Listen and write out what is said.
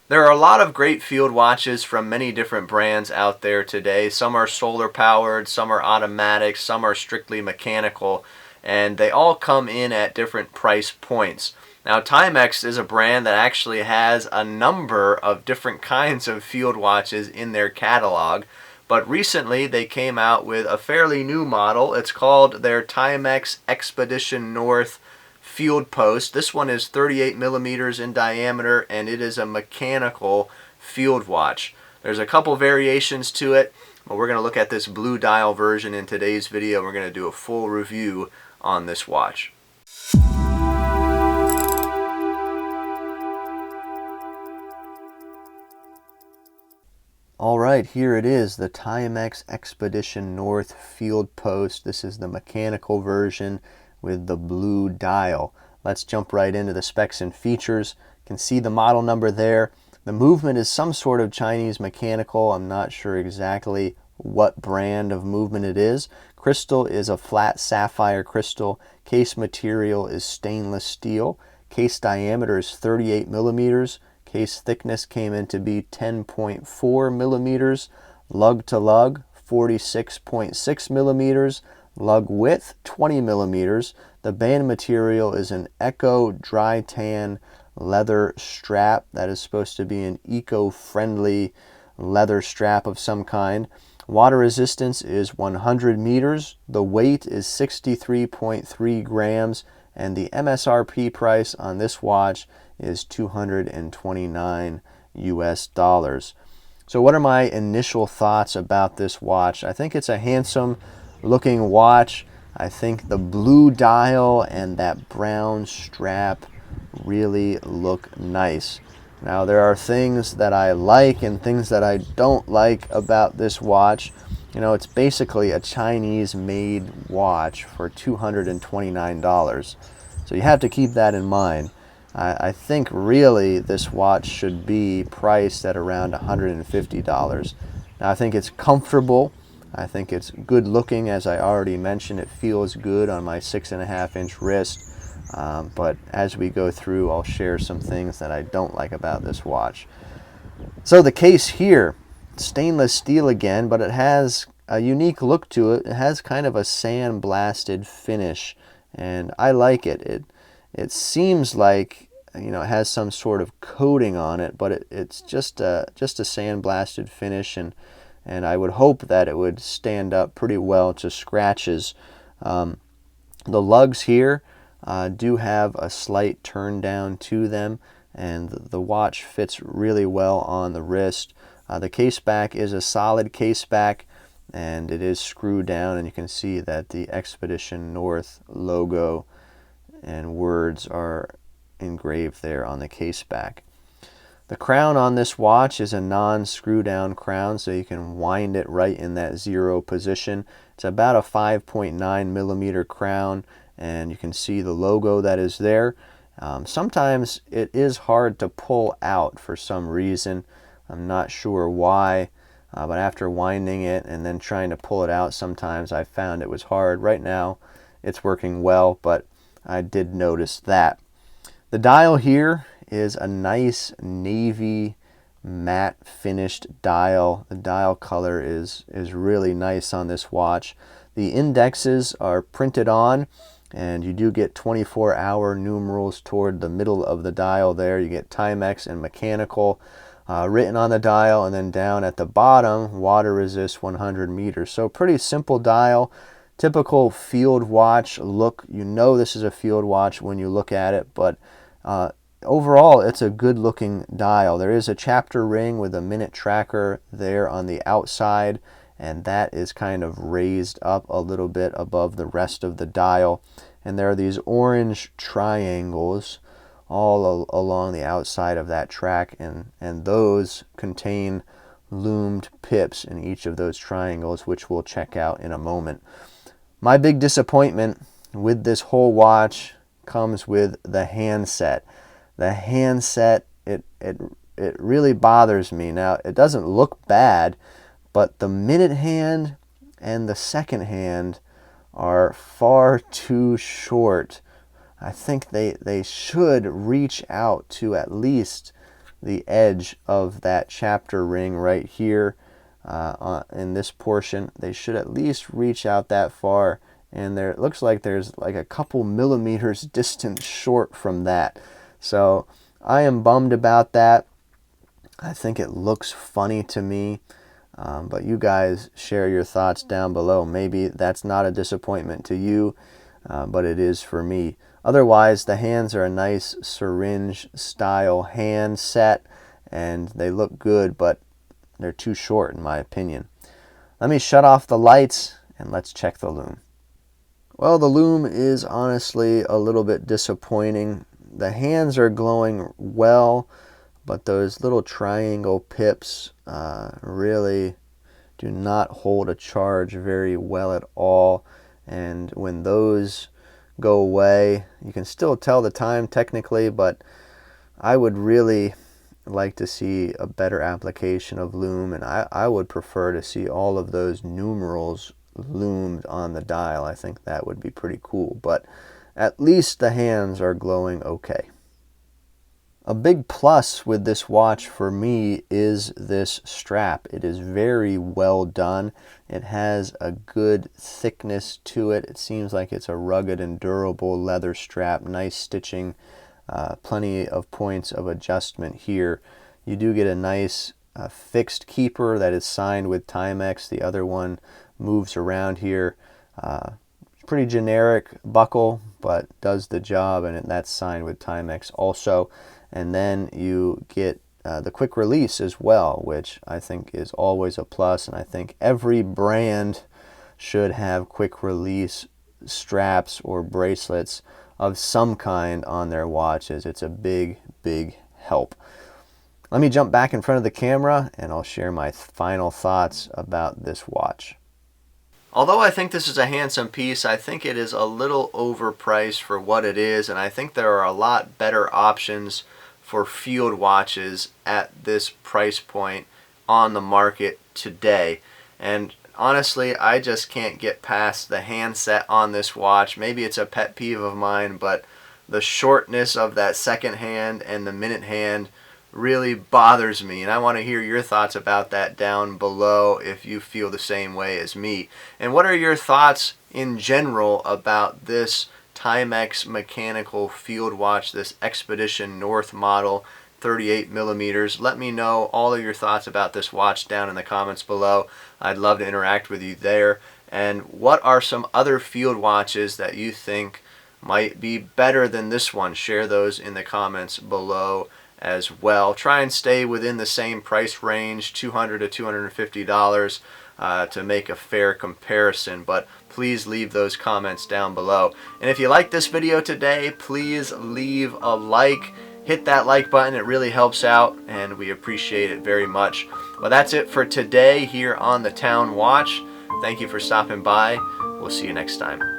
There are a lot of great field watches from many different brands out there today. Some are solar powered, some are automatic, some are strictly mechanical, and they all come in at different price points. Now, TIMEX is a brand that actually has a number of different kinds of field watches in their catalog, but recently they came out with a fairly new model. It's called their TIMEX Expedition North Field Post. This one is 38 millimeters in diameter, and it is a mechanical field watch. There's a couple variations to it, but we're going to look at this blue dial version in today's video. We're going to do a full review on this watch. Alright, here it is, the TIMEX Expedition North Field Post. This is the mechanical version with the blue dial. Let's jump right into the specs and features. You can see the model number there. The movement is some sort of Chinese mechanical. I'm not sure exactly what brand of movement it is. Crystal is a flat sapphire crystal. Case material is stainless steel. Case diameter is 38 millimeters. Case thickness came in to be 10.4 millimeters. Lug to lug, 46.6 millimeters. Lug width, 20 millimeters. The band material is an Eco dry tan leather strap. That is supposed to be an eco-friendly leather strap of some kind. Water resistance is 100 meters. The weight is 63.3 grams. And the MSRP price on this watch is $229 US. So what are my initial thoughts about this watch? I think it's a handsome looking watch. I think the blue dial and that brown strap really look nice. Now there are things that I like and things that I don't like about this watch. You know, it's basically a Chinese made watch for $229. So you have to keep that in mind. I think really this watch should be priced at around $150. Now I think it's comfortable. I think it's good looking, as I already mentioned. It feels good on my 6.5-inch wrist. But as we go through, I'll share some things that I don't like about this watch. So the case here, stainless steel again, but it has a unique look to it. It has kind of a sandblasted finish, and I like it. It seems like, you know, it has some sort of coating on it, but it's just a sandblasted finish, and I would hope that it would stand up pretty well to scratches. The lugs here do have a slight turn down to them, and the watch fits really well on the wrist. The case back is a solid case back, and it is screwed down, and you can see that the Expedition North logo and words are engraved there on the case back. The crown on this watch is a non-screw down crown, so you can wind it right in that 0 position. It's about a 5.9 millimeter crown, and you can see the logo that is there. Sometimes it is hard to pull out for some reason. I'm not sure why, but after winding it and then trying to pull it out, sometimes I found it was hard. Right now it's working well, but I did notice that. The dial here is a nice navy matte finished dial. The dial color is really nice on this watch. The indexes are printed on, and you do get 24-hour numerals toward the middle of the dial there. You get Timex and mechanical written on the dial, and then down at the bottom, water resist 100 meters. So pretty simple dial. Typical field watch look. You know this is a field watch when you look at it, but overall it's a good looking dial. There is a chapter ring with a minute tracker there on the outside, and that is kind of raised up a little bit above the rest of the dial. And there are these orange triangles all along the outside of that track, and those contain loomed pips in each of those triangles, which we'll check out in a moment. My big disappointment with this whole watch comes with the handset. The handset, it really bothers me. Now, it doesn't look bad, but the minute hand and the second hand are far too short. I think they should reach out to at least the edge of that chapter ring right here in this portion. They should at least reach out that far, and there it looks like there's like a couple millimeters distance short from that. So I am bummed about that. I think it looks funny to me, but you guys share your thoughts down below. Maybe that's not a disappointment to you, but it is for me. Otherwise, the hands are a nice syringe style hand set, and they look good, but they're too short in my opinion. Let me shut off the lights and let's check the loom. Well, the loom is honestly a little bit disappointing. The hands are glowing well, but those little triangle pips really do not hold a charge very well at all. And when those go away, you can still tell the time technically, but I would really like to see a better application of loom, and I would prefer to see all of those numerals loomed on the dial. I think that would be pretty cool, but at least the hands are glowing okay. A big plus with this watch for me is this strap. It is very well done. It has a good thickness to it. It seems like it's a rugged and durable leather strap, nice stitching, plenty of points of adjustment here. You do get a nice fixed keeper that is signed with Timex. The other one moves around here. Pretty generic buckle, but does the job, and that's signed with Timex also. And then you get the quick release as well, which I think is always a plus, and I think every brand should have quick release straps or bracelets of some kind on their watches. It's a big help. Let me jump back in front of the camera and I'll share my final thoughts about this watch. Although I think this is a handsome piece, I think it is a little overpriced for what it is, and I think there are a lot better options for field watches at this price point on the market today. And honestly, I just can't get past the handset on this watch. Maybe it's a pet peeve of mine, but the shortness of that second hand and the minute hand really bothers me, and I want to hear your thoughts about that down below if you feel the same way as me. And what are your thoughts in general about this Timex mechanical field watch, this Expedition North model 38mm? Let me know all of your thoughts about this watch down in the comments below. I'd love to interact with you there. And what are some other field watches that you think might be better than this one? Share those in the comments below as well. Try and stay within the same price range, $200 to $250, to make a fair comparison, but please leave those comments down below. And if you like this video today, please leave a like. Hit that like button, it really helps out and we appreciate it very much. Well, that's it for today here on the Town Watch. Thank you for stopping by. We'll see you next time.